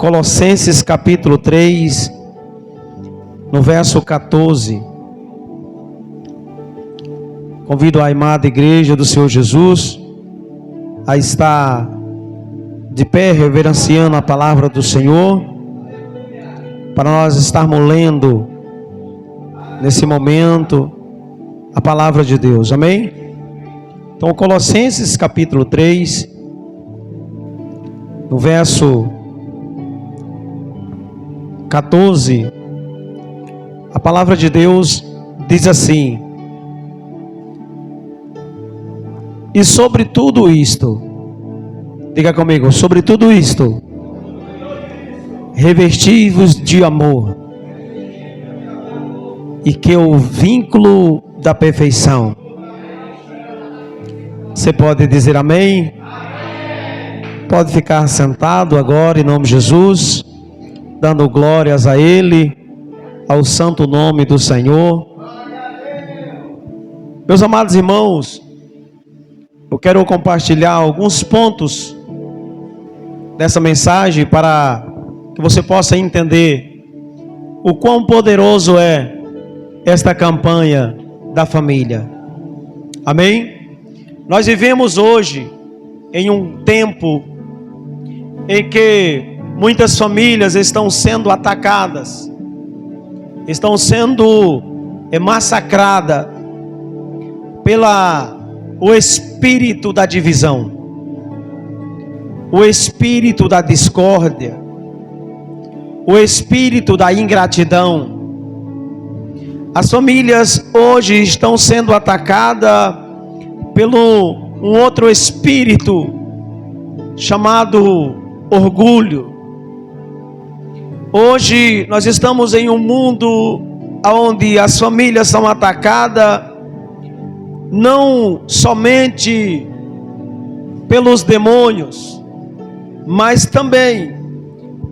Colossenses capítulo 3, no verso 14. Convido a amada igreja do Senhor Jesus a estar de pé, reverenciando a palavra do Senhor, para nós estarmos lendo nesse momento a palavra de Deus, amém? Então, Colossenses capítulo 3, no verso 14, a palavra de Deus diz assim: e sobre tudo isto, diga comigo, sobre tudo isto, revesti-vos de amor, e que o vínculo da perfeição. Você pode dizer amém? Pode ficar sentado agora em nome de Jesus, dando glórias a Ele, ao santo nome do Senhor. Meus amados irmãos, eu quero compartilhar alguns pontos dessa mensagem para que você possa entender o quão poderoso é esta campanha da família. Amém? Nós vivemos hoje em um tempo em que muitas famílias estão sendo atacadas, estão sendo massacradas pelo espírito da divisão, o espírito da discórdia, o espírito da ingratidão. As famílias hoje estão sendo atacadas pelo um outro espírito chamado orgulho. Hoje nós estamos em um mundo onde as famílias são atacadas não somente pelos demônios, mas também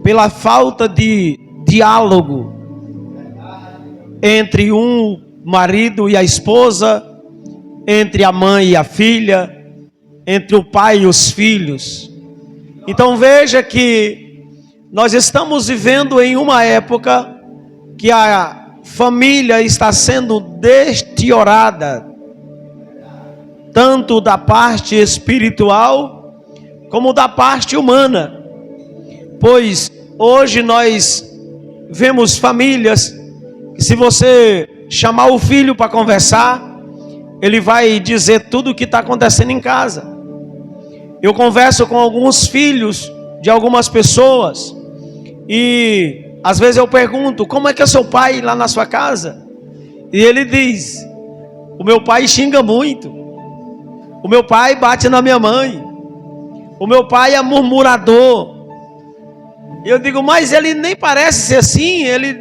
pela falta de diálogo entre um marido e a esposa, entre a mãe e a filha, entre o pai e os filhos. Então veja que nós estamos vivendo em uma época que a família está sendo deteriorada, tanto da parte espiritual como da parte humana. Pois hoje nós vemos famílias que, se você chamar o filho para conversar, ele vai dizer tudo o que está acontecendo em casa. Eu converso com alguns filhos de algumas pessoas e às vezes eu pergunto: como é que é seu pai lá na sua casa? E ele diz: o meu pai xinga muito, o meu pai bate na minha mãe, o meu pai é murmurador. E eu digo: mas ele nem parece ser assim. Ele: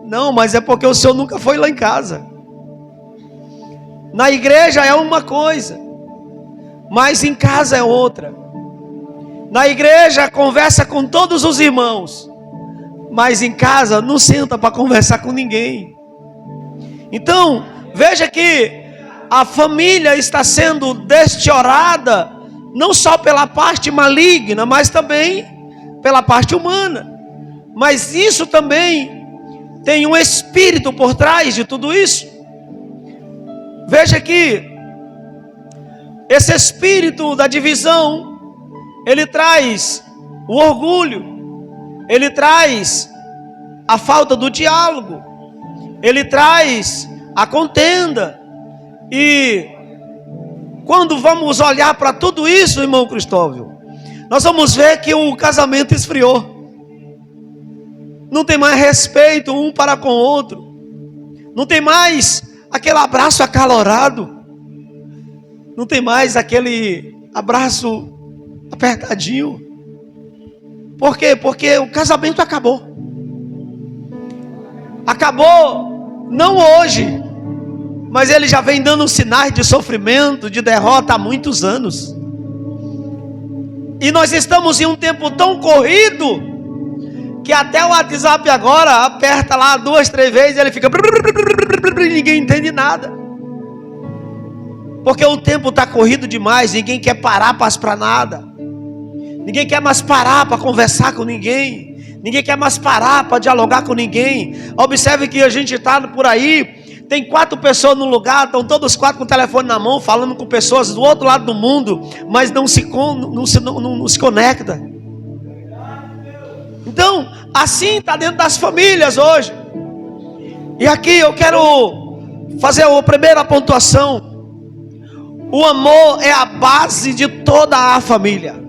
não, mas é porque o senhor nunca foi lá em casa. Na igreja é uma coisa, mas em casa é outra. Na igreja conversa com todos os irmãos, mas em casa não senta para conversar com ninguém. Então, veja que a família está sendo deteriorada, não só pela parte maligna, mas também pela parte humana. Mas isso também tem um espírito por trás de tudo isso. Veja que esse espírito da divisão, ele traz o orgulho, ele traz a falta do diálogo, ele traz a contenda. E quando vamos olhar para tudo isso, irmão Cristóvão, nós vamos ver que o casamento esfriou. Não tem mais respeito um para com o outro, não tem mais aquele abraço acalorado, não tem mais aquele abraço apertadinho. Por quê? Porque o casamento acabou. Acabou não hoje, mas ele já vem dando sinais de sofrimento, de derrota há muitos anos. E nós estamos em um tempo tão corrido que até o WhatsApp agora aperta lá 2, 3 vezes e ele fica e ninguém entende nada. Porque o tempo está corrido demais, ninguém quer parar para nada. Ninguém quer mais parar para conversar com ninguém. Ninguém quer mais parar para dialogar com ninguém. Observe que a gente está por aí, tem 4 pessoas no lugar, estão todos 4 com o telefone na mão, falando com pessoas do outro lado do mundo, mas não se conecta. Então, assim está dentro das famílias hoje. E aqui eu quero fazer a primeira pontuação. O amor é a base de toda a família.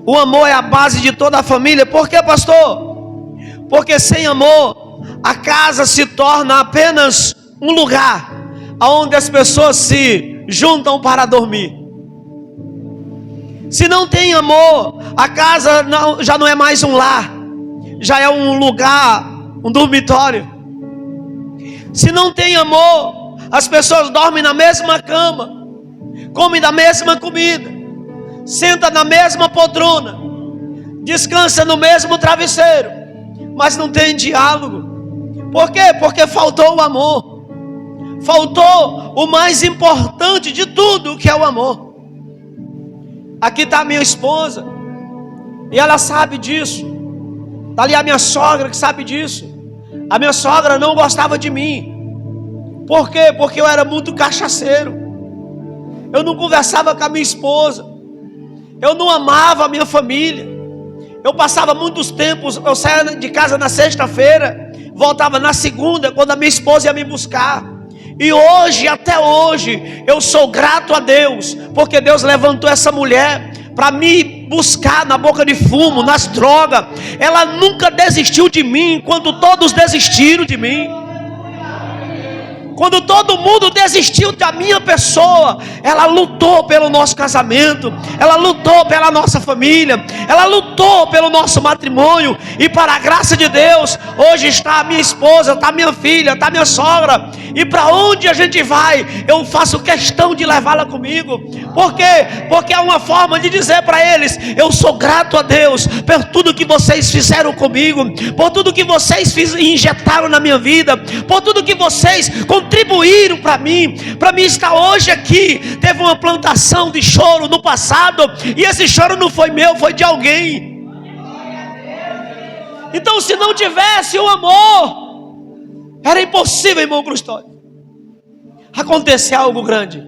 O amor é a base de toda a família. Por quê, pastor? Porque sem amor, a casa se torna apenas um lugar onde as pessoas se juntam para dormir. Se não tem amor, a casa já não é mais um lar, já é um lugar, um dormitório. Se não tem amor, as pessoas dormem na mesma cama, comem da mesma comida, sentam na mesma poltrona, descansa no mesmo travesseiro, mas não tem diálogo. Por quê? Porque faltou o amor. Faltou o mais importante de tudo, que é o amor. Aqui está a minha esposa, e ela sabe disso. Está ali a minha sogra que sabe disso. A minha sogra não gostava de mim. Por quê? Porque eu era muito cachaceiro. Eu não conversava com a minha esposa. Eu não amava a minha família. Eu passava muitos tempos, eu saía de casa na sexta-feira, voltava na segunda, quando a minha esposa ia me buscar. E hoje, até hoje, eu sou grato a Deus, porque Deus levantou essa mulher para me buscar na boca de fumo, nas drogas. Ela nunca desistiu de mim, quando todos desistiram de mim. Quando todo mundo desistiu da minha pessoa, ela lutou pelo nosso casamento, ela lutou pela nossa família, ela lutou pelo nosso matrimônio. E para a graça de Deus, hoje está a minha esposa, está a minha filha, está a minha sogra. E para onde a gente vai, eu faço questão de levá-la comigo. Por quê? Porque é uma forma de dizer para eles: eu sou grato a Deus por tudo que vocês fizeram comigo, por tudo que vocês injetaram na minha vida, por tudo que vocês contribuíram para mim estar hoje aqui. Teve uma plantação de choro no passado, e esse choro não foi meu, foi de alguém. Então, se não tivesse o amor, era impossível, irmão Crustódio, acontecer algo grande.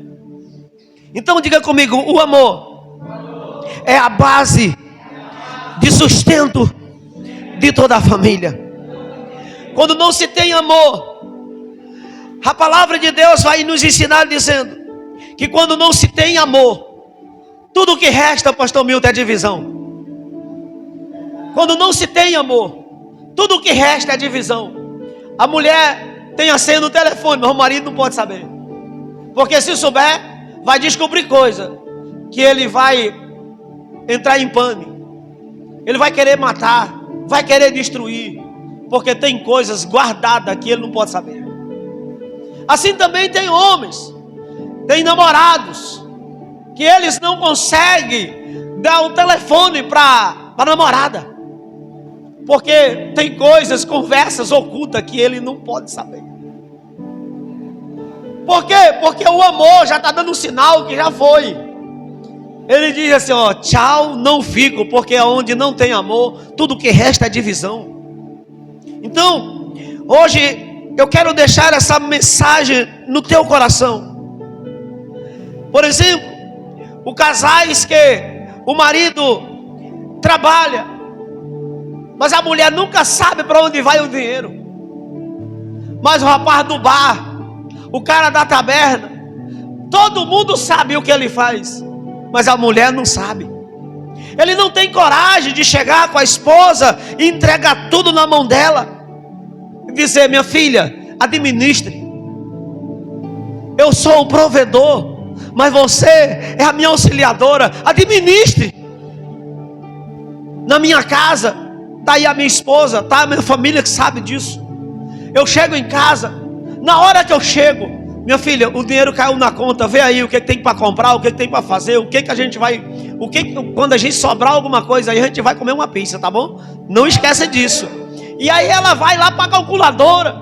Então diga comigo: o amor é a base de sustento de toda a família. Quando não se tem amor, a palavra de Deus vai nos ensinar dizendo que quando não se tem amor, tudo que resta, pastor Milton, é divisão. Quando não se tem amor, tudo que resta é divisão. A mulher tem a senha no telefone, mas o marido não pode saber, porque se souber, vai descobrir coisa que ele vai entrar em pânico, ele vai querer matar, vai querer destruir, porque tem coisas guardadas que ele não pode saber. Assim também tem homens, tem namorados, que eles não conseguem dar o telefone para a namorada, porque tem coisas, conversas ocultas que ele não pode saber. Por quê? Porque o amor já está dando um sinal que já foi. Ele diz assim: ó, tchau, não fico, porque onde não tem amor, tudo que resta é divisão. Então, hoje eu quero deixar essa mensagem no teu coração. Por exemplo, os casais que o marido trabalha, mas a mulher nunca sabe para onde vai o dinheiro. Mas o rapaz do bar, o cara da taberna, todo mundo sabe o que ele faz, mas a mulher não sabe. Ele não tem coragem de chegar com a esposa e entregar tudo na mão dela e dizer: minha filha, administre. Eu sou o provedor, mas você é a minha auxiliadora. Administre. Na minha casa está aí a minha esposa, está a minha família que sabe disso. Eu chego em casa, na hora que eu chego: minha filha, o dinheiro caiu na conta, vê aí o que tem para comprar, o que tem para fazer, o que a gente vai, quando a gente sobrar alguma coisa aí, a gente vai comer uma pizza, tá bom? Não esqueça disso. E aí ela vai lá para a calculadora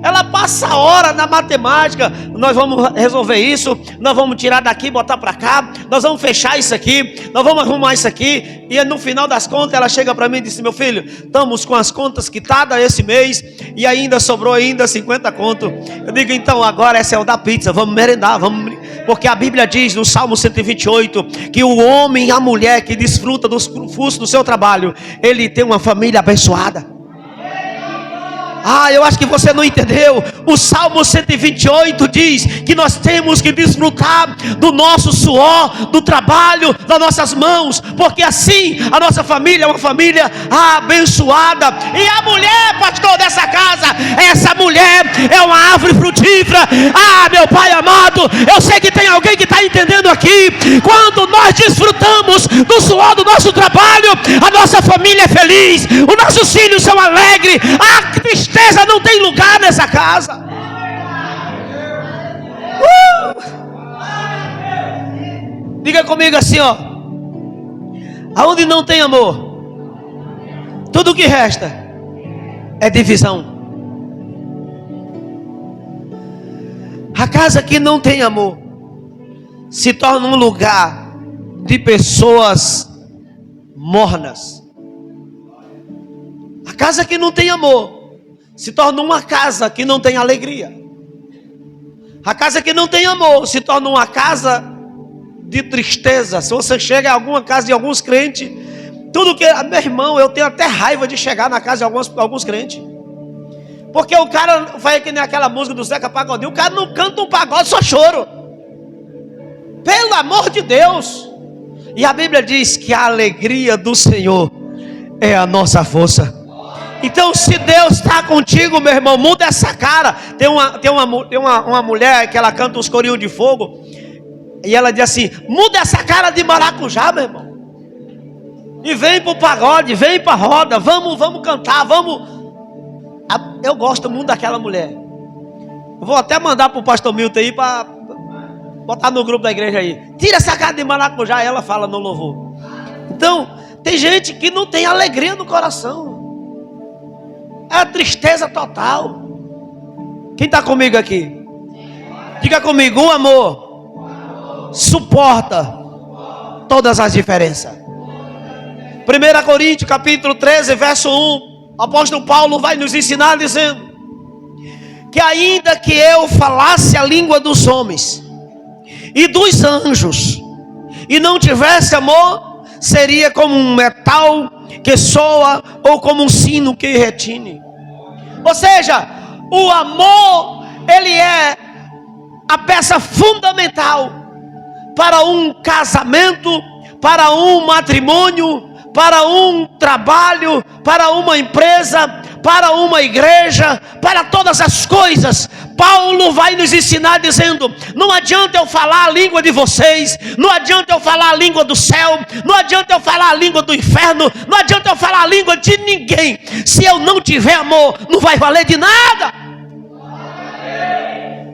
Ela passa a hora na matemática. Nós vamos resolver isso, nós vamos tirar daqui, botar para cá, nós vamos fechar isso aqui, nós vamos arrumar isso aqui. E no final das contas ela chega para mim e disse: meu filho, estamos com as contas quitadas esse mês e ainda sobrou ainda 50 conto. Eu digo: então agora esse é o da pizza, vamos merendar, vamos. Porque a Bíblia diz no Salmo 128 que o homem e a mulher que desfruta dos frutos do seu trabalho, ele tem uma família abençoada. Eu acho que você não entendeu. O Salmo 128 diz que nós temos que desfrutar do nosso suor, do trabalho das nossas mãos, porque assim a nossa família é uma família abençoada. E a mulher, pastor, dessa casa, essa mulher é uma árvore frutífera. Meu Pai amado, eu sei que tem alguém que está entendendo aqui. Quando nós desfrutamos do suor do nosso trabalho, a nossa família é feliz, os nossos filhos são alegres, a tristeza não tem lugar nessa casa. Diga comigo assim, ó: aonde não tem amor, tudo que resta é divisão. A casa que não tem amor se torna um lugar de pessoas mornas. A casa que não tem amor se torna uma casa que não tem alegria. A casa que não tem amor se torna uma casa de tristeza. Se você chega em alguma casa de alguns crentes, tudo que... meu irmão, eu tenho até raiva de chegar na casa de alguns crentes. Porque o cara vai que nem aquela música do Zeca Pagodinho. O cara não canta um pagode, só choro. Pelo amor de Deus. E a Bíblia diz que a alegria do Senhor é a nossa força. Então, se Deus está contigo, meu irmão, muda essa cara. Tem uma mulher que ela canta uns corinhos de fogo, e ela diz assim: muda essa cara de maracujá, meu irmão, e vem para o pagode, vem para a roda, vamos cantar, vamos. Eu gosto muito daquela mulher. Eu vou até mandar para o pastor Milton aí, para botar no grupo da igreja aí: tira essa cara de maracujá. Ela fala no louvor. Então, tem gente que não tem alegria no coração, é a tristeza total. Quem está comigo aqui? Diga comigo: o amor suporta todas as diferenças. 1 Coríntios capítulo 13, verso 1. O apóstolo Paulo vai nos ensinar dizendo que ainda que eu falasse a língua dos homens e dos anjos e não tivesse amor, seria como um metal que soa ou como um sino que retine. Ou seja, o amor, ele é a peça fundamental para um casamento, para um matrimônio, para um trabalho, para uma empresa, para uma igreja, para todas as coisas. Paulo vai nos ensinar dizendo: não adianta eu falar a língua de vocês, não adianta eu falar a língua do céu, não adianta eu falar a língua do inferno, não adianta eu falar a língua de ninguém. Se eu não tiver amor, não vai valer de nada.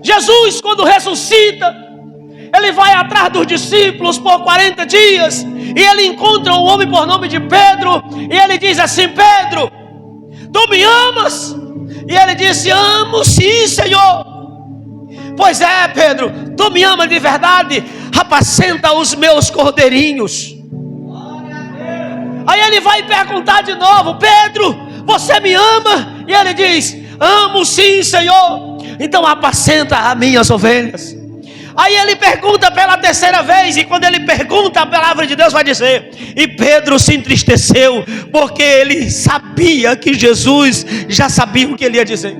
Jesus, quando ressuscita, ele vai atrás dos discípulos por 40 dias, e ele encontra um homem por nome de Pedro, e ele diz assim: Pedro, tu me amas? E ele disse: amo sim, Senhor. Pois é, Pedro, tu me amas de verdade? Apacenta os meus cordeirinhos. Aí ele vai perguntar de novo: Pedro, você me ama? E ele diz: amo sim, Senhor. Então apacenta as minhas ovelhas. Aí ele pergunta pela terceira vez, e quando ele pergunta, a palavra de Deus vai dizer: e Pedro se entristeceu, porque ele sabia que Jesus já sabia o que ele ia dizer.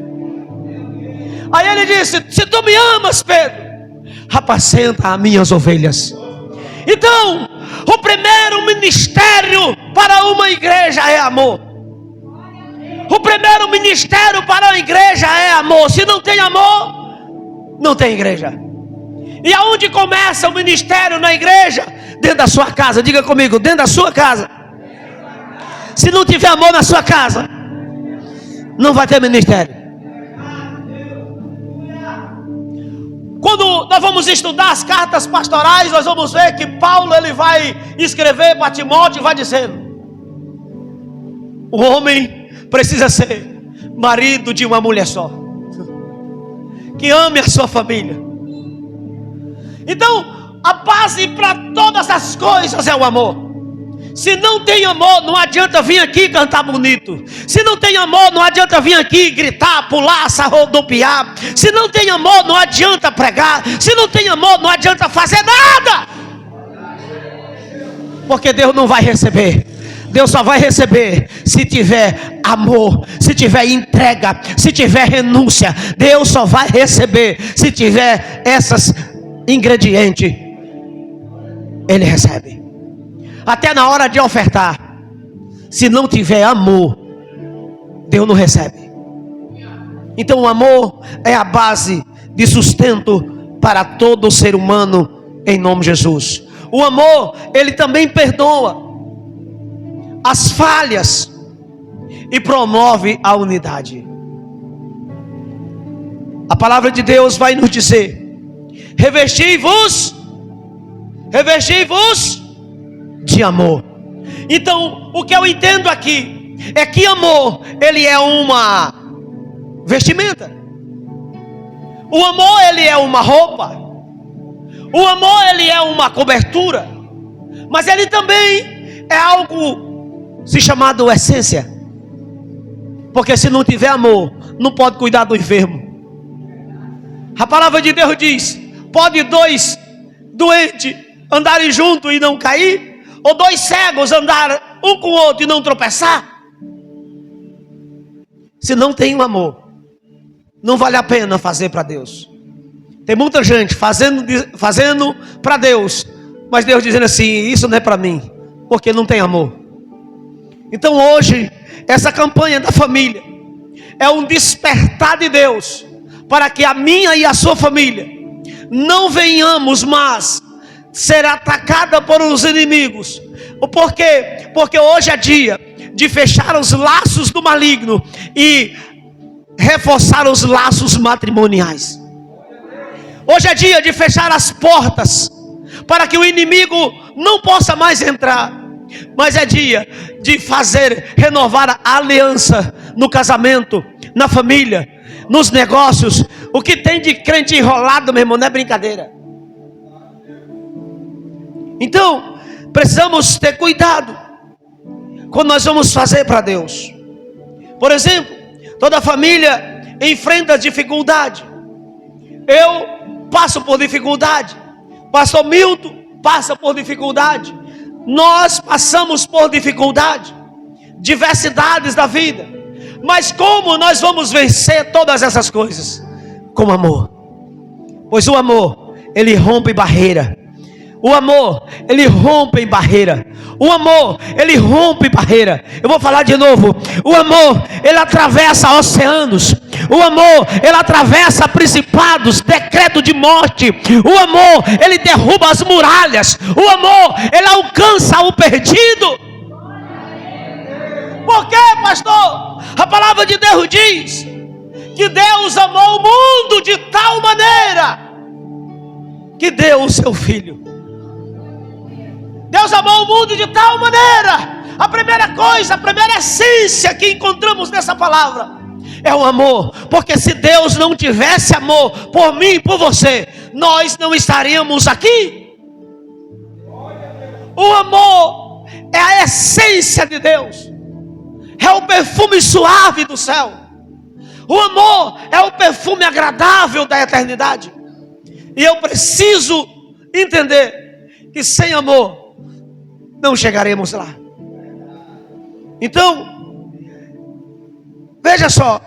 Aí ele disse: se tu me amas, Pedro, apacenta as minhas ovelhas. Então, o primeiro ministério para uma igreja é amor. O primeiro ministério para a igreja é amor. Se não tem amor, não tem igreja. E aonde começa o ministério na igreja? Dentro da sua casa. Diga comigo: dentro da sua casa. Se não tiver amor na sua casa, não vai ter ministério. Quando nós vamos estudar as cartas pastorais, nós vamos ver que Paulo, ele vai escrever para Timóteo e vai dizendo: o homem precisa ser marido de uma mulher só. que ame a sua família. Então, a base para todas as coisas é o amor. Se não tem amor, não adianta vir aqui cantar bonito. Se não tem amor, não adianta vir aqui gritar, pular, rodopiar. Se não tem amor, não adianta pregar. Se não tem amor, não adianta fazer nada. Porque Deus não vai receber. Deus só vai receber se tiver amor, se tiver entrega, se tiver renúncia. Deus só vai receber se tiver esses ingredientes. Ele recebe. Até na hora de ofertar, se não tiver amor, Deus não recebe. Então o amor é a base de sustento para todo ser humano, em nome de Jesus. O amor, ele também perdoa as falhas e promove a unidade. A palavra de Deus vai nos dizer: revesti-vos de amor. Então, o que eu entendo aqui é que amor, ele é uma vestimenta. O amor, ele é uma roupa. O amor, ele é uma cobertura. Mas ele também é algo se chamado essência. Porque se não tiver amor, não pode cuidar do enfermo. A palavra de Deus diz: pode dois doentes andarem juntos e não cair? Ou dois cegos andarem um com o outro e não tropeçar? Se não tem um amor, não vale a pena fazer para Deus. Tem muita gente fazendo para Deus, mas Deus dizendo assim: isso não é para mim, porque não tem amor. Então hoje, essa campanha da família é um despertar de Deus, para que a minha e a sua família não venhamos mais ser atacada por os inimigos. Por quê? Porque hoje é dia de fechar os laços do maligno e reforçar os laços matrimoniais. Hoje é dia de fechar as portas para que o inimigo não possa mais entrar. Mas é dia de renovar a aliança no casamento, na família, nos negócios. O que tem de crente enrolado, meu irmão, não é brincadeira. Então, precisamos ter cuidado quando nós vamos fazer para Deus. Por exemplo, toda família enfrenta dificuldade. Eu passo por dificuldade. Pastor Milton passa por dificuldade. Nós passamos por dificuldade, diversidades da vida. Mas como nós vamos vencer todas essas coisas? Com amor. Pois o amor, ele rompe barreira. O amor, ele rompe barreira. O amor, ele rompe barreira. Eu vou falar de novo. O amor, ele atravessa oceanos. O amor, ele atravessa principados, decreto de morte. O amor, ele derruba as muralhas. O amor, ele alcança o perdido. Por quê, pastor? A palavra de Deus diz que Deus amou o mundo de tal maneira que deu o seu filho. Deus amou o mundo de tal maneira. A primeira coisa, a primeira essência que encontramos nessa palavra é o amor. Porque se Deus não tivesse amor por mim e por você, nós não estaríamos aqui. O amor é a essência de Deus. É o perfume suave do céu. O amor é o perfume agradável da eternidade. E eu preciso entender que sem amor não chegaremos lá. Então, veja só,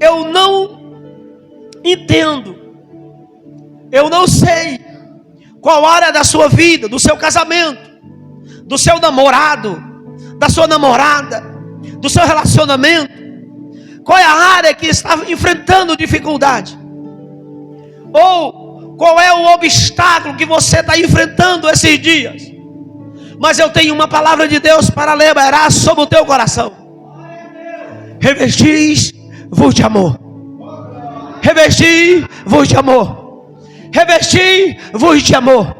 eu não entendo, eu não sei qual área da sua vida, do seu casamento, do seu namorado, da sua namorada, do seu relacionamento, qual é a área que está enfrentando dificuldade, ou qual é o obstáculo que você está enfrentando esses dias. Mas eu tenho uma palavra de Deus para liberar sobre o teu coração. Revestis-vos de amor. Revestis-vos de amor. Revestis-vos de amor.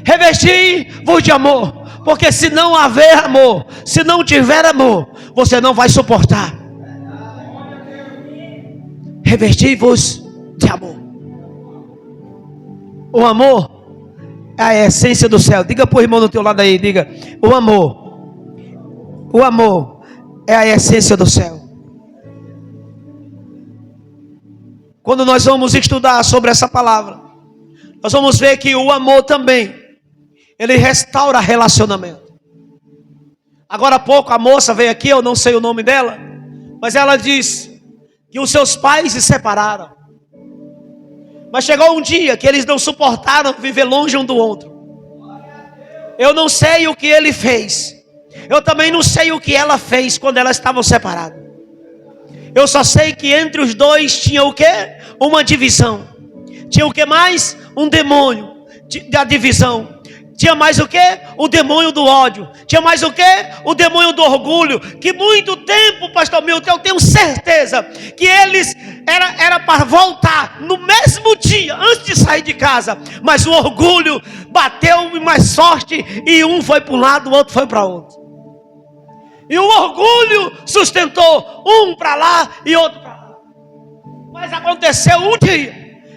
Revestis-vos de amor. Porque se não haver amor, se não tiver amor, você não vai suportar. revesti-vos de amor. O amor é a essência do céu. Diga para o irmão do teu lado aí, diga: o amor é a essência do céu. Quando nós vamos estudar sobre essa palavra, nós vamos ver que o amor também, ele restaura relacionamento. Agora há pouco a moça veio aqui, eu não sei o nome dela, mas ela disse que os seus pais se separaram. Mas chegou um dia que eles não suportaram viver longe um do outro. Eu não sei o que ele fez. Eu também não sei o que ela fez quando elas estavam separadas. Eu só sei que entre os dois tinha o quê? Uma divisão. Tinha o que mais? Um demônio da divisão. Tinha mais o quê? O demônio do ódio. Tinha mais o quê? O demônio do orgulho. Que muito tempo, pastor Milton, eu tenho certeza que eles era para voltar no mesmo dia, antes de sair de casa. Mas o orgulho bateu mais forte e um foi para um lado, o outro foi para outro. E o orgulho sustentou um para lá e outro para lá. Mas aconteceu um dia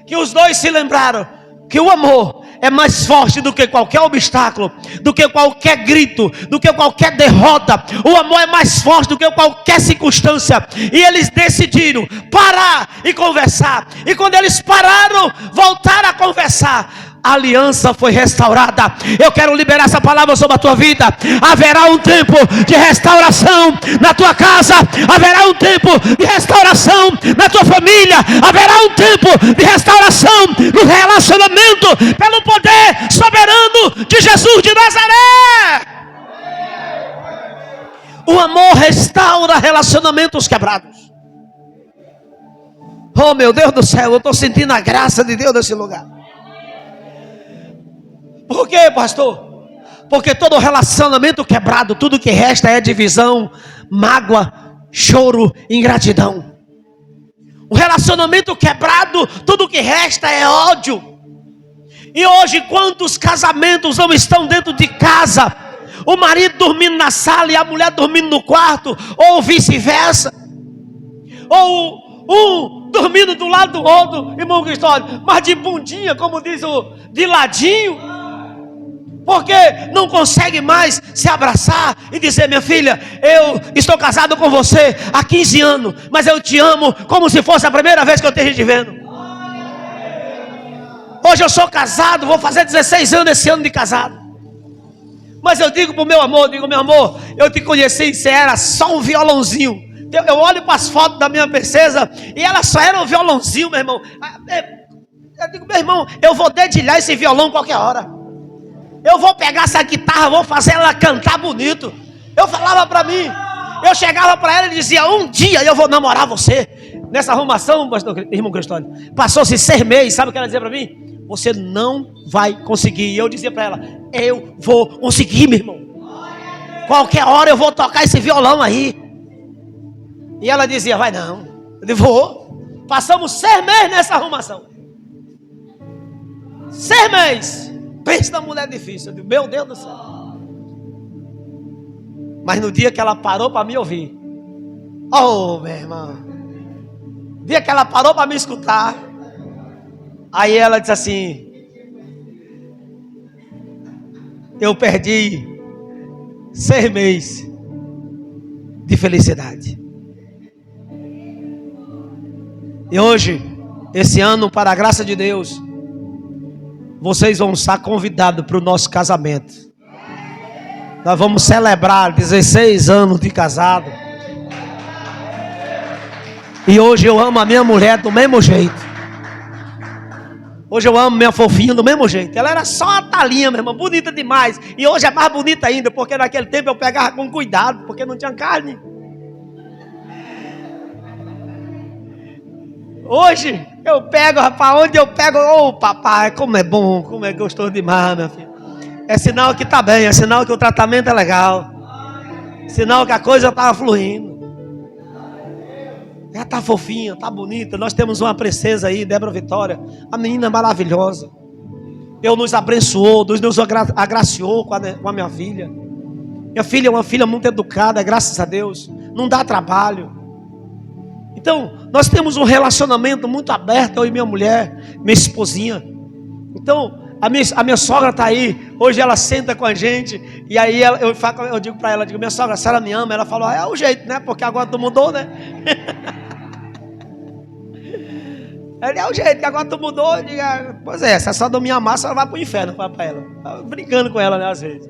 que os dois se lembraram que o amor é mais forte do que qualquer obstáculo, do que qualquer grito, do que qualquer derrota. O amor é mais forte do que qualquer circunstância. E eles decidiram parar e conversar. E quando eles pararam, voltaram a conversar, a aliança foi restaurada. Eu quero liberar essa palavra sobre a tua vida. Haverá um tempo de restauração na tua casa. Haverá um tempo de restauração na tua família. Haverá um tempo de restauração no relacionamento, pelo poder soberano de Jesus de Nazaré. O amor restaura relacionamentos quebrados. Oh meu Deus do céu, eu estou sentindo a graça de Deus nesse lugar. Por quê, pastor? Porque todo relacionamento quebrado, tudo que resta é divisão, mágoa, choro, ingratidão. Um relacionamento quebrado, tudo que resta é ódio. E hoje quantos casamentos não estão dentro de casa? O marido dormindo na sala e a mulher dormindo no quarto, ou vice-versa. Ou um dormindo do lado do outro, irmão Cristóvão, mas de bundinha, como diz o de ladinho. Porque não consegue mais se abraçar e dizer: minha filha, eu estou casado com você há 15 anos, mas eu te amo como se fosse a primeira vez que eu esteja te vendo. Hoje eu sou casado, vou fazer 16 anos esse ano de casado. Mas eu digo para o meu amor, meu amor, eu te conheci e você era só um violãozinho. Eu olho para as fotos da minha princesa e ela só era um violãozinho, meu irmão. Eu digo: meu irmão, eu vou dedilhar esse violão qualquer hora. Eu vou pegar essa guitarra, vou fazer ela cantar bonito. Eu falava para mim, eu chegava para ela e dizia: um dia eu vou namorar você. Nessa arrumação, pastor, irmão Cristóvão, passou-se 6 meses, sabe o que ela dizia para mim? Você não vai conseguir. E eu dizia para ela: eu vou conseguir, meu irmão. Qualquer hora eu vou tocar esse violão aí. E ela dizia: vai não. Eu disse: vou. Passamos 6 meses nessa arrumação. 6 meses. Pensa na mulher difícil. Eu digo: meu Deus do céu. Mas no dia que ela parou para me ouvir, oh meu irmão, no dia que ela parou para me escutar, aí ela disse assim: eu perdi 6 meses de felicidade. E hoje, esse ano, para a graça de Deus, vocês vão estar convidados para o nosso casamento. Nós vamos celebrar 16 anos de casado. E hoje eu amo a minha mulher do mesmo jeito. Hoje eu amo minha fofinha do mesmo jeito. Ela era só uma talinha, meu irmão, bonita demais. E hoje é mais bonita ainda, porque naquele tempo eu pegava com cuidado, porque não tinha carne. Hoje eu pego, rapaz, onde eu pego, ô papai, como é bom, como é gostoso demais, minha filha. É sinal que tá bem, é sinal que o tratamento é legal. Sinal que a coisa tá fluindo. Ela tá fofinha, tá bonita. Nós temos uma princesa aí, Débora Vitória, a menina maravilhosa. Deus nos abençoou, Deus nos agraciou com a minha filha. Minha filha é uma filha muito educada, graças a Deus. Não dá trabalho. Então, nós temos um relacionamento muito aberto, eu e minha mulher, minha esposinha. Então, a minha sogra está aí, hoje ela senta com a gente, e aí eu digo para ela, minha sogra, a senhora me ama? Ela falou, é o jeito, né? Porque agora tu mudou, né? É o jeito, que agora tu mudou. Eu digo, pois é, se a senhora não me amar, a senhora vai para o inferno, para ela. Brincando com ela, né, às vezes.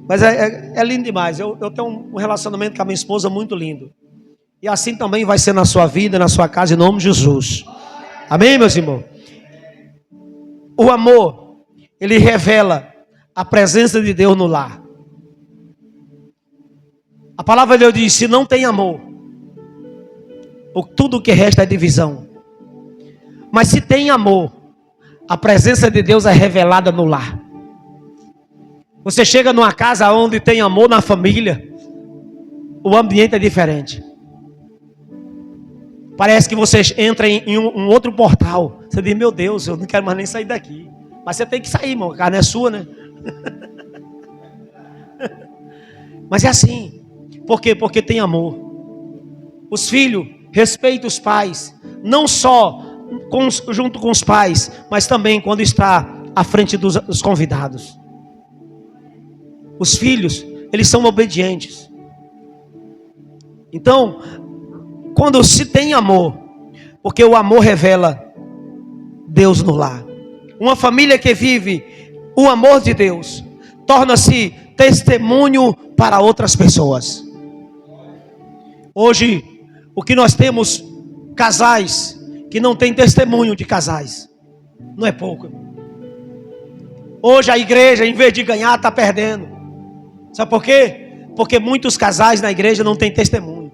Mas é lindo demais. Eu tenho um relacionamento com a minha esposa muito lindo. E assim também vai ser na sua vida, na sua casa, em nome de Jesus. Amém, meus irmãos? O amor, ele revela a presença de Deus no lar. A palavra de Deus diz, se não tem amor, tudo o que resta é divisão. Mas se tem amor, a presença de Deus é revelada no lar. Você chega numa casa onde tem amor na família, o ambiente é diferente. Parece que você entra em um outro portal. Você diz, meu Deus, eu não quero mais nem sair daqui. Mas você tem que sair, irmão, a carne é sua, né? Mas é assim. Por quê? Porque tem amor. Os filhos respeitam os pais, não só junto com os pais, mas também quando está à frente dos convidados. Os filhos, eles são obedientes. Então, quando se tem amor, porque o amor revela Deus no lar. Uma família que vive o amor de Deus torna-se testemunho para outras pessoas. Hoje, o que nós temos, casais que não têm testemunho de casais, não é pouco. Hoje a igreja, em vez de ganhar, está perdendo. Sabe por quê? Porque muitos casais na igreja não têm testemunho.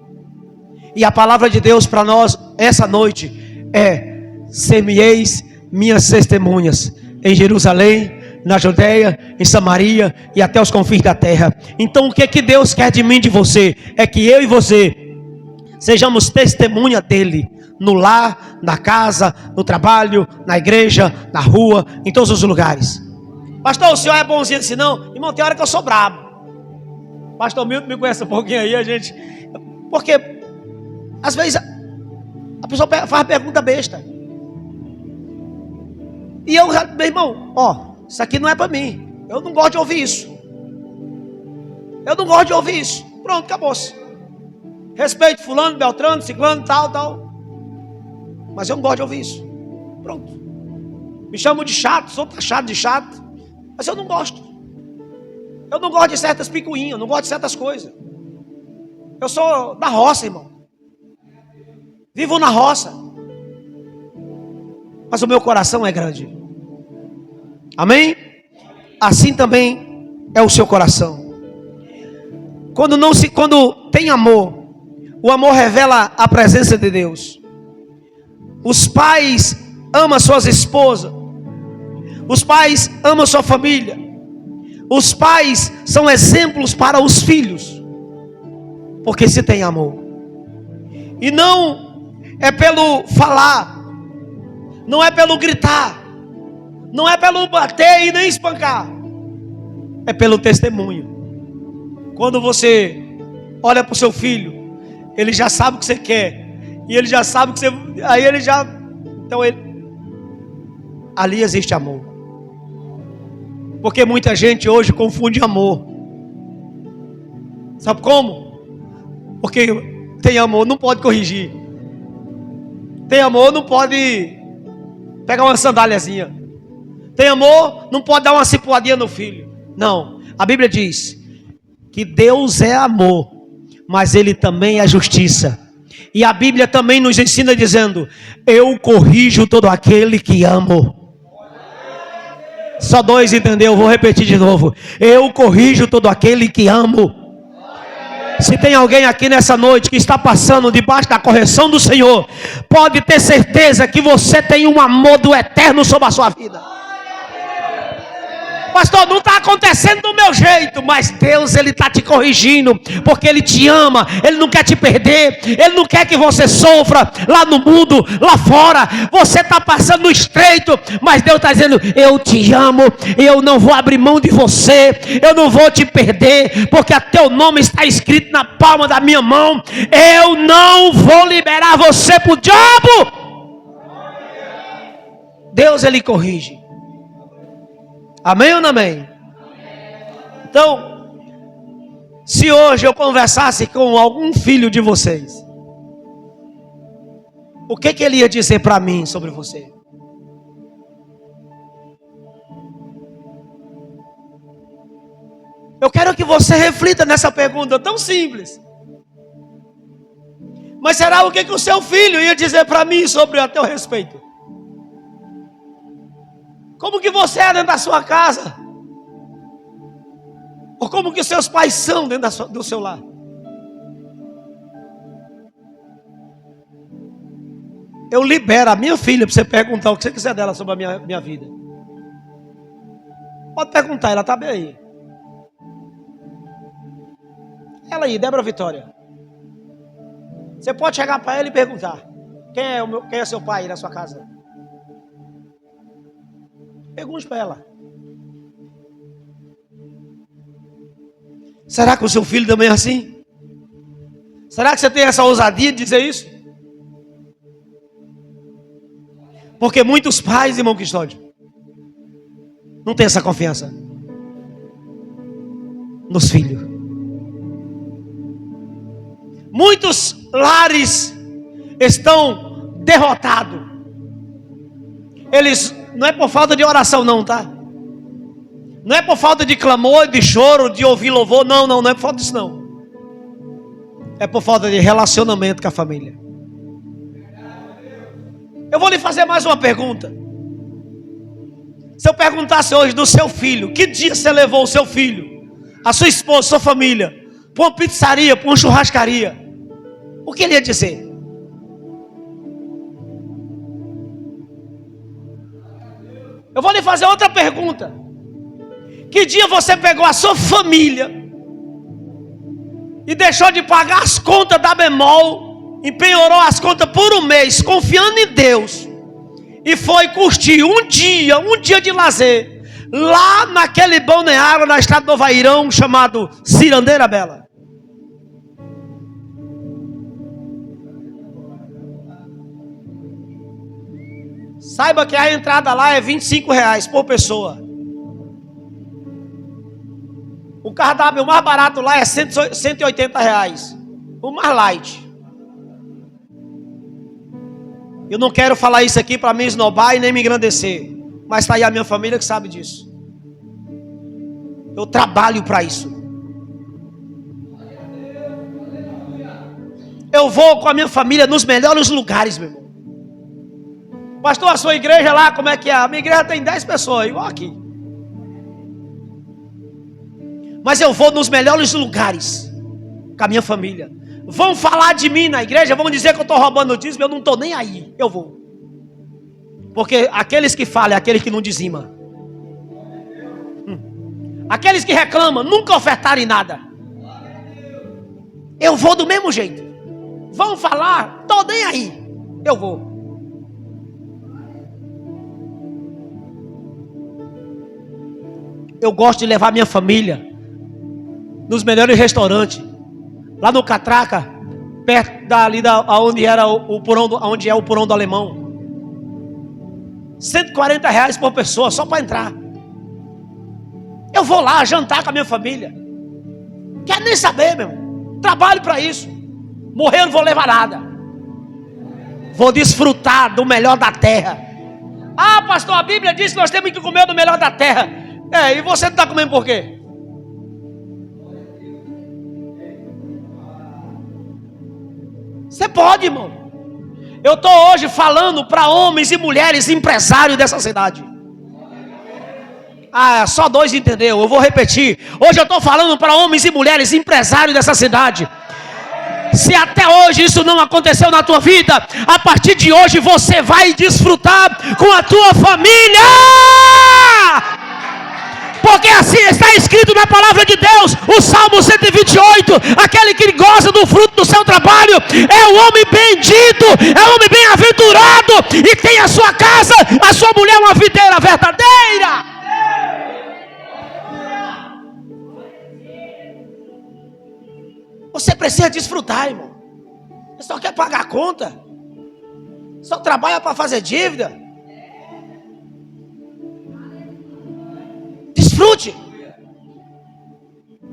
E a palavra de Deus para nós, essa noite, é: ser-me-eis minhas testemunhas em Jerusalém, na Judeia, em Samaria e até os confins da terra. Então o que é que Deus quer de mim e de você? É que eu e você sejamos testemunha dele, no lar, na casa, no trabalho, na igreja, na rua, em todos os lugares. Pastor, o senhor é bonzinho assim? Não, irmão, tem hora que eu sou brabo. Pastor Milton me conhece um pouquinho aí, a gente... Porque às vezes a pessoa faz pergunta besta. E eu, meu irmão, isso aqui não é para mim. Eu não gosto de ouvir isso. Eu não gosto de ouvir isso. Pronto, acabou-se. Respeito fulano, beltrano, ciclano, tal. Mas eu não gosto de ouvir isso. Pronto. Me chamam de chato, sou taxado de chato. Mas eu não gosto. Eu não gosto de certas picuinhas, eu não gosto de certas coisas. Eu sou da roça, irmão. Vivo na roça. Mas o meu coração é grande. Amém? Assim também é o seu coração. Quando tem amor, o amor revela a presença de Deus. Os pais amam suas esposas. Os pais amam sua família. Os pais são exemplos para os filhos. Porque se tem amor. E não é pelo falar. Não é pelo gritar. Não é pelo bater e nem espancar. É pelo testemunho. Quando você olha para o seu filho, ele já sabe o que você quer. E ele já sabe o que você... Aí ele já... Então ali existe amor. Porque muita gente hoje confunde amor. Sabe como? Porque tem amor, não pode corrigir. Tem amor, não pode pegar uma sandáliazinha. Tem amor, não pode dar uma cipuadinha no filho. Não, a Bíblia diz que Deus é amor, mas Ele também é justiça. E a Bíblia também nos ensina dizendo: eu corrijo todo aquele que amo. Só dois entendeu? Vou repetir de novo: eu corrijo todo aquele que amo. Se tem alguém aqui nessa noite que está passando debaixo da correção do Senhor, pode ter certeza que você tem um amor do eterno sobre a sua vida. Pastor, não está acontecendo do meu jeito, mas Deus, Ele está te corrigindo, porque Ele te ama, Ele não quer te perder, Ele não quer que você sofra lá no mundo, lá fora. Você está passando no estreito, mas Deus está dizendo: eu te amo, eu não vou abrir mão de você, eu não vou te perder, porque teu nome está escrito na palma da minha mão. Eu não vou liberar você para o diabo. Deus, Ele corrige. Amém ou não amém? Então, se hoje eu conversasse com algum filho de vocês, o que ele ia dizer para mim sobre você? Eu quero que você reflita nessa pergunta tão simples. Mas será o que o seu filho ia dizer para mim sobre a teu respeito? Como que você é dentro da sua casa? Ou como que seus pais são dentro do seu lar? Eu libero a minha filha para você perguntar o que você quiser dela sobre a minha vida. Pode perguntar, ela está bem aí. Ela aí, Débora Vitória. Você pode chegar para ela e perguntar: quem é seu pai aí na sua casa? Pergunte para ela. Será que o seu filho também é assim? Será que você tem essa ousadia de dizer isso? Porque muitos pais, irmão Custódio, não tem essa confiança nos filhos. Muitos lares estão derrotados. Eles, não é por falta de oração não, tá? Não é por falta de clamor, de choro, de ouvir louvor, não é por falta disso não. É por falta de relacionamento com a família. Eu vou lhe fazer mais uma pergunta. Se eu perguntasse hoje do seu filho, que dia você levou o seu filho, a sua esposa, a sua família, para uma pizzaria, para uma churrascaria, o que ele ia dizer? Eu vou lhe fazer outra pergunta. Que dia você pegou a sua família e deixou de pagar as contas da Bemol, empenhorou as contas por um mês, confiando em Deus, e foi curtir um dia de lazer, lá naquele balneário na estrada do Novairão, chamado Cirandeira Bela? Saiba que a entrada lá é R$25 por pessoa. O cardápio mais barato lá é R$180. O mais light. Eu não quero falar isso aqui para me esnobar e nem me engrandecer. Mas está aí a minha família que sabe disso. Eu trabalho para isso. Eu vou com a minha família nos melhores lugares, meu irmão. Pastor, a sua igreja lá, como é que é? A minha igreja tem 10 pessoas, igual aqui. Mas eu vou nos melhores lugares com a minha família. Vão falar de mim na igreja, vão dizer que eu estou roubando o dízimo, eu não estou nem aí, eu vou. Porque aqueles que falam é aqueles que não dizimam. Aqueles que reclamam, nunca ofertaram em nada. Eu vou do mesmo jeito. Vão falar, estou nem aí, eu vou. Eu gosto de levar minha família nos melhores restaurantes. Lá no Catraca, perto dali onde era o porão, onde é o porão do Alemão. R$140 por pessoa, só para entrar. Eu vou lá jantar com a minha família. Quer nem saber, meu irmão. Trabalho para isso. Morrer eu não vou levar nada. Vou desfrutar do melhor da terra. Ah, pastor, a Bíblia diz que nós temos que comer do melhor da terra. E você não está comendo por quê? Você pode, irmão. Eu estou hoje falando para homens e mulheres empresários dessa cidade. Ah, só 2 entendeu. Eu vou repetir. Hoje eu estou falando para homens e mulheres empresários dessa cidade. Se até hoje isso não aconteceu na tua vida, a partir de hoje você vai desfrutar com a tua família. Porque assim está escrito na palavra de Deus, o Salmo 128, aquele que goza do fruto do seu trabalho, é o homem bendito, é o homem bem-aventurado, e tem a sua casa, a sua mulher uma videira verdadeira. Você precisa desfrutar, irmão. Você só quer pagar a conta, só trabalha para fazer dívida. Desfrute.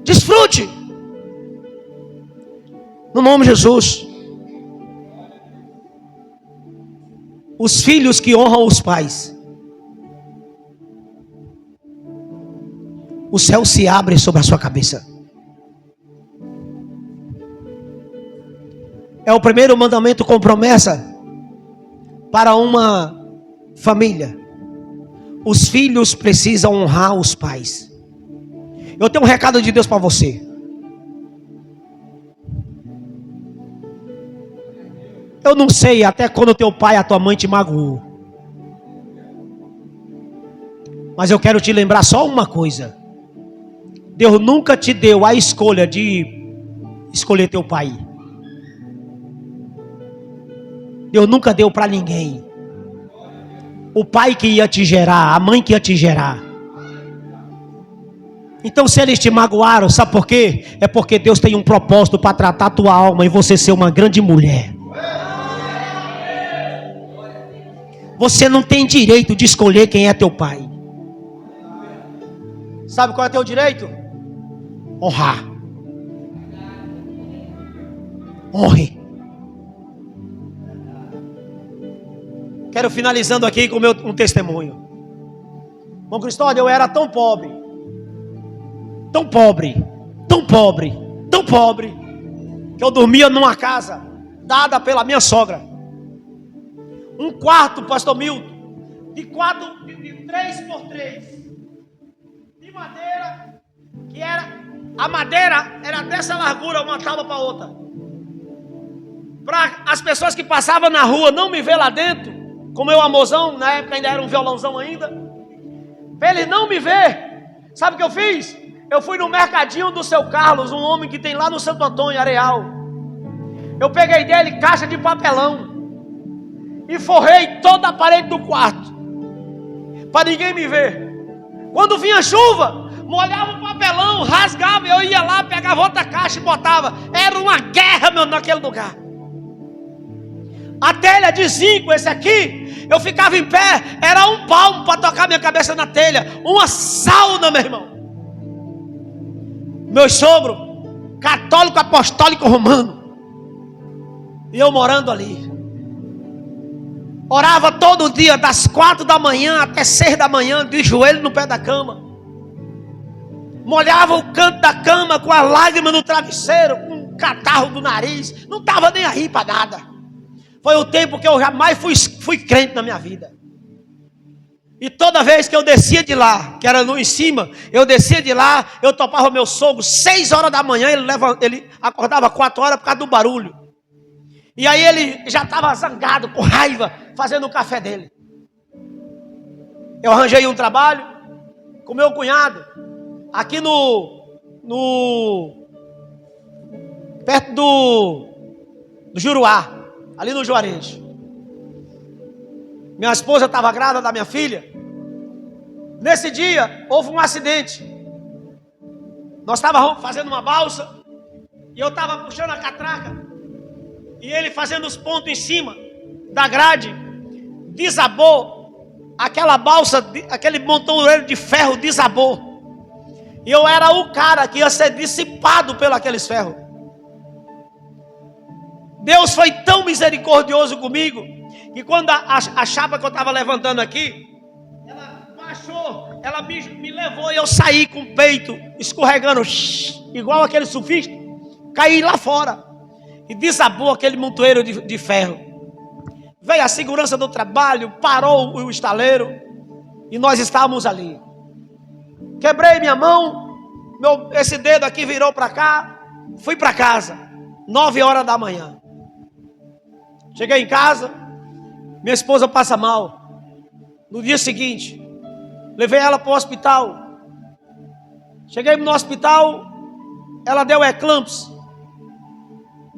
Desfrute. No nome de Jesus. Os filhos que honram os pais, o céu se abre sobre a sua cabeça. É o primeiro mandamento com promessa para uma família. Os filhos precisam honrar os pais. Eu tenho um recado de Deus para você. Eu não sei até quando teu pai e a tua mãe te magoou, mas eu quero te lembrar só uma coisa. Deus nunca te deu a escolha de escolher teu pai. Deus nunca deu para ninguém. O pai que ia te gerar, a mãe que ia te gerar. Então se eles te magoaram, sabe por quê? É porque Deus tem um propósito para tratar a tua alma e você ser uma grande mulher. Você não tem direito de escolher quem é teu pai. Sabe qual é teu direito? Honrar. Honre. Quero finalizando aqui com um testemunho. Irmão Cristóvão, eu era tão pobre, tão pobre, tão pobre, tão pobre, que eu dormia numa casa dada pela minha sogra. Um quarto, pastor Milton, de 3 por 3, de madeira, que era, a madeira era dessa largura, uma tábua para outra. Para as pessoas que passavam na rua não me ver lá dentro, com meu amorzão, na época ainda era um violãozão ainda, para ele não me ver, sabe o que eu fiz? Eu fui no mercadinho do seu Carlos, um homem que tem lá no Santo Antônio, Areal. Eu peguei dele caixa de papelão e forrei toda a parede do quarto, para ninguém me ver. Quando vinha chuva, molhava o papelão, rasgava, eu ia lá, pegava outra caixa e botava. Era uma guerra, meu, naquele lugar. A telha de zinco, esse aqui, eu ficava em pé, era um palmo para tocar minha cabeça na telha, uma sauna, meu irmão. Meu sogro, católico apostólico romano, e eu morando ali. Orava todo dia, das 4 da manhã até 6 da manhã, de joelho no pé da cama. Molhava o canto da cama com a lágrima no travesseiro, com um catarro do nariz, não estava nem aí para nada. Foi o tempo que eu jamais fui crente na minha vida. E toda vez que eu descia de lá, que era em cima, eu descia de lá, eu topava o meu sogro, 6 horas da manhã, ele acordava 4 horas por causa do barulho. E aí ele já estava zangado, com raiva, fazendo o café dele. Eu arranjei um trabalho com meu cunhado, aqui perto do Juruá, ali no Juarez. Minha esposa estava grávida da minha filha. Nesse dia, houve um acidente. Nós estávamos fazendo uma balsa, e eu estava puxando a catraca, e ele fazendo os pontos em cima da grade, desabou, aquela balsa, aquele montoeiro de ferro desabou, e eu era o cara que ia ser dissipado pelos aqueles ferros. Deus foi tão misericordioso comigo, que quando a chapa que eu estava levantando aqui, ela baixou, ela me levou, e eu saí com o peito escorregando, igual aquele surfista, caí lá fora, e desabou aquele montoeiro de ferro. Veio a segurança do trabalho, parou o estaleiro, e nós estávamos ali. Quebrei minha mão, esse dedo aqui virou para cá, fui para casa, 9 horas da manhã. Cheguei em casa, minha esposa passa mal. No dia seguinte, levei ela para o hospital. Cheguei no hospital, ela deu eclampsia.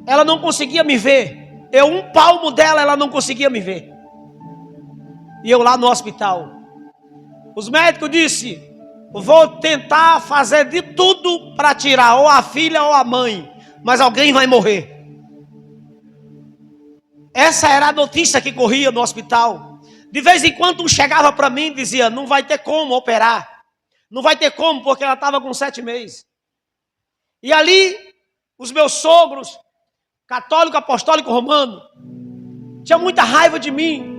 Ela não conseguia me ver. Um palmo dela, ela não conseguia me ver. E eu lá no hospital. Os médicos disseram: vou tentar fazer de tudo para tirar ou a filha ou a mãe, mas alguém vai morrer. Essa era a notícia que corria no hospital. De vez em quando um chegava para mim e dizia: não vai ter como operar. Não vai ter como, porque ela estava com 7 meses. E ali, os meus sogros, católico, apostólico, romano, tinham muita raiva de mim.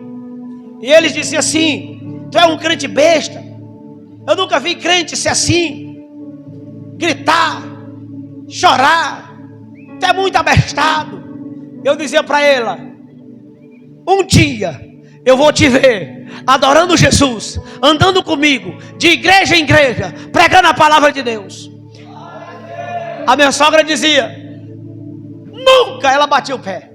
E eles diziam assim: tu é um crente besta. Eu nunca vi crente ser assim. Gritar, chorar. Tu é muito abestado. Eu dizia para ela: um dia eu vou te ver adorando Jesus, andando comigo, de igreja em igreja, pregando a palavra de Deus. A minha sogra dizia: nunca. Ela batia o pé.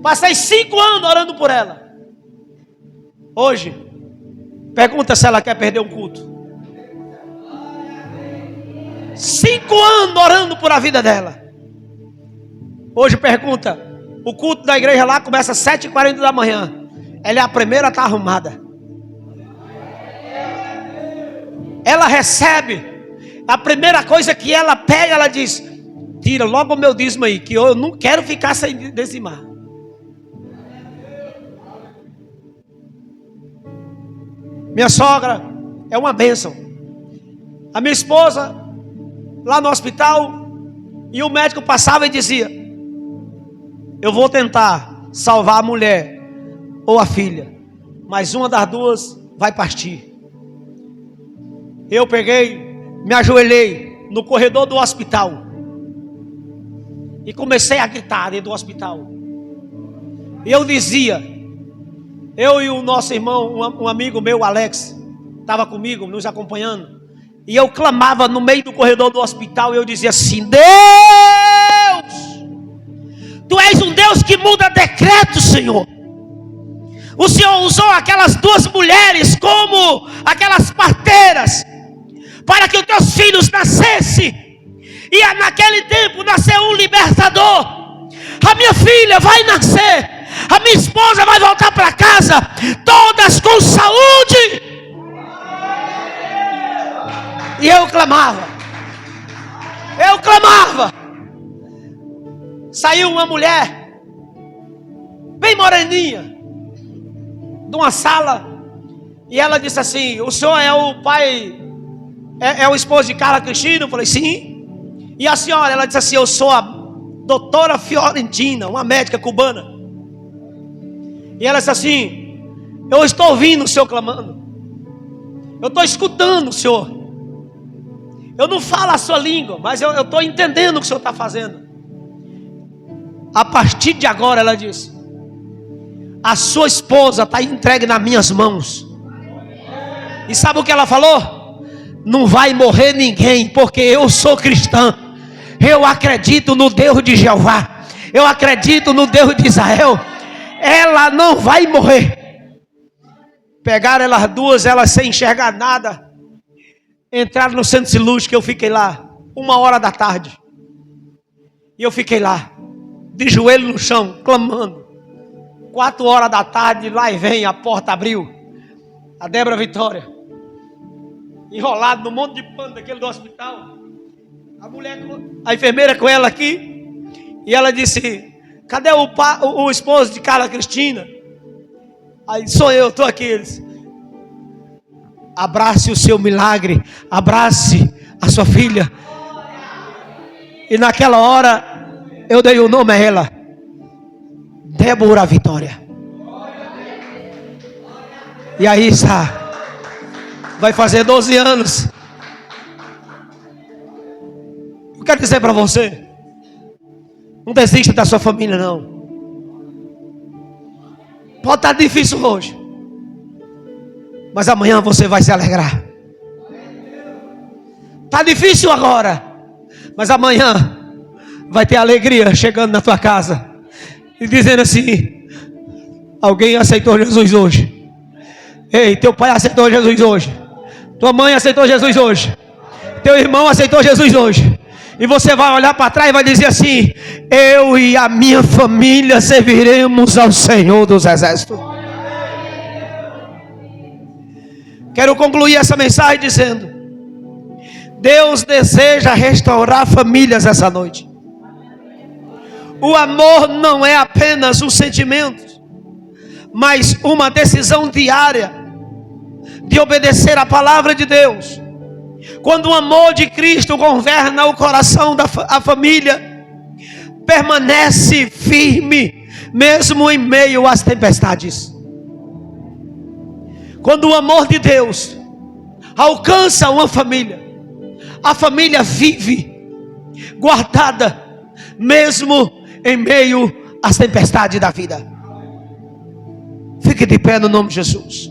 Passei 5 anos orando por ela. Hoje, pergunta se ela quer perder um culto. 5 anos orando por a vida dela. Hoje pergunta: o culto da igreja lá começa às 7h40 da manhã. Ela é a primeira a estar arrumada. Ela recebe. A primeira coisa que ela pega, ela diz: tira logo o meu dízimo aí, que eu não quero ficar sem dizimar. Minha sogra é uma bênção. A minha esposa, lá no hospital, e o médico passava e dizia: eu vou tentar salvar a mulher ou a filha, mas uma das duas vai partir. Eu peguei, me ajoelhei no corredor do hospital e comecei a gritar dentro do hospital. E eu dizia, eu e o nosso irmão, um amigo meu, Alex, estava comigo, nos acompanhando, e eu clamava no meio do corredor do hospital, e eu dizia assim: Deus, Tu és um Deus que muda decretos, Senhor. O Senhor usou aquelas 2 mulheres como aquelas parteiras, para que os teus filhos nascessem, e naquele tempo nasceu um libertador. A minha filha vai nascer, a minha esposa vai voltar para casa, todas com saúde. E eu clamava. Saiu uma mulher, bem moreninha, de uma sala, e ela disse assim: o senhor é o pai, é o esposo de Carla Cristina? Eu falei: sim. E a senhora? Ela disse assim: eu sou a doutora Fiorentina, uma médica cubana. E ela disse assim: eu estou ouvindo o senhor clamando, eu estou escutando o senhor. Eu não falo a sua língua, mas eu estou entendendo o que o senhor está fazendo. A partir de agora, ela disse, a sua esposa está entregue nas minhas mãos. E sabe o que ela falou? Não vai morrer ninguém, porque eu sou cristã. Eu acredito no Deus de Jeová. Eu acredito no Deus de Israel. Ela não vai morrer. Pegaram elas 2, elas sem enxergar nada, entraram no centro cirúrgico. Eu fiquei lá 1h da tarde. E eu fiquei lá, de joelho no chão, clamando. 4h da tarde, lá e vem, a porta abriu. A Débora Vitória, enrolado no monte de pano daquele do hospital. A mulher, a enfermeira com ela aqui. E ela disse: cadê o esposo de Carla Cristina? Aí: sou eu, estou aqui. Eles: abrace o seu milagre, abrace a sua filha. E naquela hora eu dei o nome a ela: Débora Vitória. E aí vai fazer 12 anos. Eu quero dizer para você: não desista da sua família, não. Pode estar difícil hoje, mas amanhã você vai se alegrar. Está difícil agora, mas amanhã vai ter alegria chegando na tua casa e dizendo assim: alguém aceitou Jesus hoje. Ei, teu pai aceitou Jesus hoje. Tua mãe aceitou Jesus hoje. Teu irmão aceitou Jesus hoje. E você vai olhar para trás e vai dizer assim: eu e a minha família serviremos ao Senhor dos Exércitos. Quero concluir essa mensagem dizendo: Deus deseja restaurar famílias essa noite. O amor não é apenas um sentimento, mas uma decisão diária de obedecer a palavra de Deus. Quando o amor de Cristo governa o coração da família, permanece firme, mesmo em meio às tempestades. Quando o amor de Deus alcança uma família, a família vive guardada, mesmo em meio às tempestades da vida. Fique de pé no nome de Jesus.